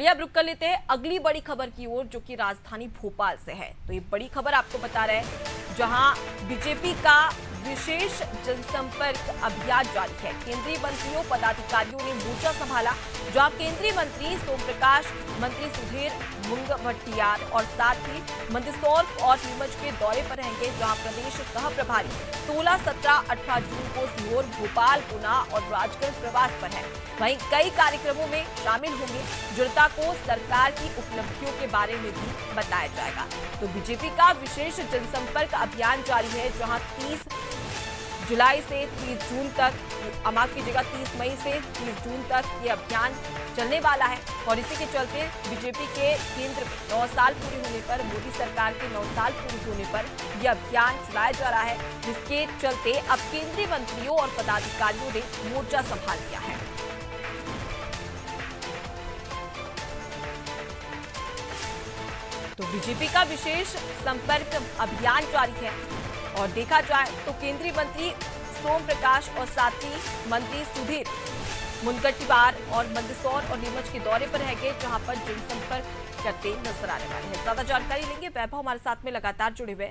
चलिए अब रुक कर लेते हैं अगली बड़ी खबर की ओर, जो कि राजधानी भोपाल से है। तो ये बड़ी खबर आपको बता रहे हैं, जहां बीजेपी का विशेष जनसंपर्क अभियान जारी है। केंद्रीय मंत्रियों पदाधिकारियों ने मोर्चा संभाला, जहां केंद्रीय मंत्री सोम प्रकाश, मंत्री सुधीर मुंगवटियार और साथ ही मंदसौर और नीमच के दौरे पर रहेंगे, जहां प्रदेश सह प्रभारी 16, 17, 18 जून को सीहोर, भोपाल, गुना और राजगढ़ प्रवास पर है। वहीं कई कार्यक्रमों में शामिल होंगे। जनता को सरकार की उपलब्धियों के बारे में भी बताया जाएगा। तो बीजेपी का विशेष जनसंपर्क अभियान जारी है, जहां 30 जुलाई से 30 जून तक, माफ कीजिएगा 30 मई से 30 जून तक ये अभियान चलने वाला है। और इसी के चलते बीजेपी के केंद्र में 9 साल पूरे होने पर, मोदी सरकार के 9 साल पूरे होने पर यह अभियान चलाया जा रहा है, जिसके चलते अब केंद्रीय मंत्रियों और पदाधिकारियों ने मोर्चा संभाल लिया है। तो बीजेपी का विशेष संपर्क अभियान जारी है और देखा जाए तो केंद्रीय मंत्री सोम प्रकाश और साथ ही मंत्री सुधीर मुनगंटीवार और मंदसौर और नीमच के दौरे पर रहेंगे, जहां पर जनसंपर्क करते नजर आने वाले हैं। ज्यादा जानकारी लेंगे, वैभव हमारे साथ में लगातार जुड़े हुए।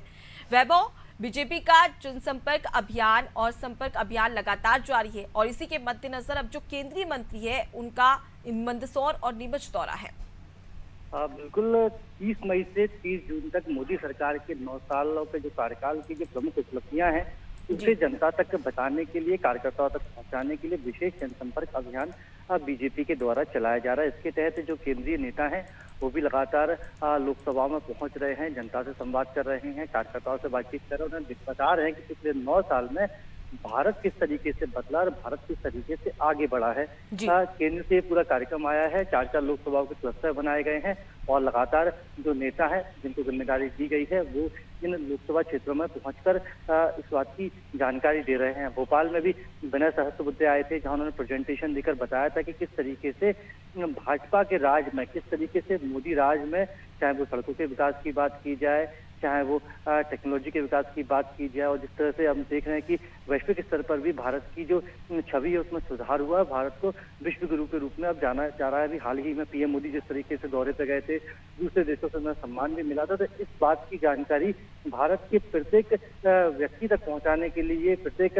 वैभव, बीजेपी का जनसंपर्क अभियान और संपर्क अभियान लगातार जारी है और इसी के मद्देनजर अब जो केंद्रीय मंत्री है उनका मंदसौर और नीमच दौरा है। बिल्कुल 30 मई से 30 जून तक मोदी सरकार के 9 सालों के जो कार्यकाल की जो प्रमुख उपलब्धियां हैं उसे जनता तक बताने के लिए, कार्यकर्ताओं तक पहुंचाने के लिए विशेष जनसंपर्क अभियान बीजेपी के द्वारा चलाया जा रहा है। इसके तहत जो केंद्रीय नेता हैं वो भी लगातार लोकसभा में पहुंच रहे हैं, जनता से संवाद कर रहे हैं, कार्यकर्ताओं से बातचीत कर रहे हैं, उन्हें बता रहे हैं कि पिछले 9 साल में भारत किस तरीके से बदला और भारत किस तरीके से आगे बढ़ा है। केंद्र से पूरा कार्यक्रम आया है, 4 लोकसभाओं के क्लस्टर बनाए गए हैं और लगातार जो नेता है जिनको जिम्मेदारी दी गई है वो इन लोकसभा क्षेत्रों में पहुंचकर इस बात की जानकारी दे रहे हैं। भोपाल में भी विनय सहस्त्रबुद्धे आए थे, जहां उन्होंने प्रेजेंटेशन देकर बताया था कि किस तरीके से भाजपा के राज में, किस तरीके से मोदी राज में, चाहे वो सड़कों के विकास की बात की जाए, चाहे वो टेक्नोलॉजी के विकास की बात की जाए, और जिस तरह से हम देख रहे हैं कि वैश्विक स्तर पर भी भारत की जो छवि है उसमें सुधार हुआ। भारत को विश्व गुरु के रूप में अब जाना जा रहा है। अभी हाल ही में पीएम मोदी जिस तरीके से दौरे पे गए थे, दूसरे देशों से उन्हें सम्मान भी मिला था। तो इस बात की जानकारी भारत के प्रत्येक व्यक्ति तक पहुंचाने के लिए, प्रत्येक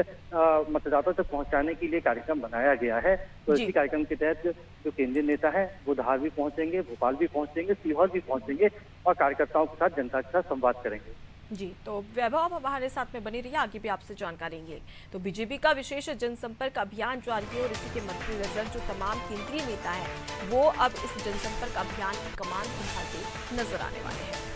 मतदाता तक पहुंचाने के लिए कार्यक्रम बनाया गया है। तो इसी कार्यक्रम के तहत जो केंद्रीय नेता है वो धार भी पहुंचेंगे, भोपाल भी पहुंचेंगे, सीहोर भी पहुंचेंगे और कार्यकर्ताओं के साथ, जनता के साथ संवाद करेंगे। जी, तो वैभव आप हमारे साथ में बनी रहिए, आगे भी आपसे जानकारी लेंगे। तो बीजेपी का विशेष जनसंपर्क अभियान जारी है और इसी के मद्देनजर जो तमाम केंद्रीय नेता हैं वो अब इस जनसंपर्क अभियान की कमान संभालते नजर आने वाले हैं।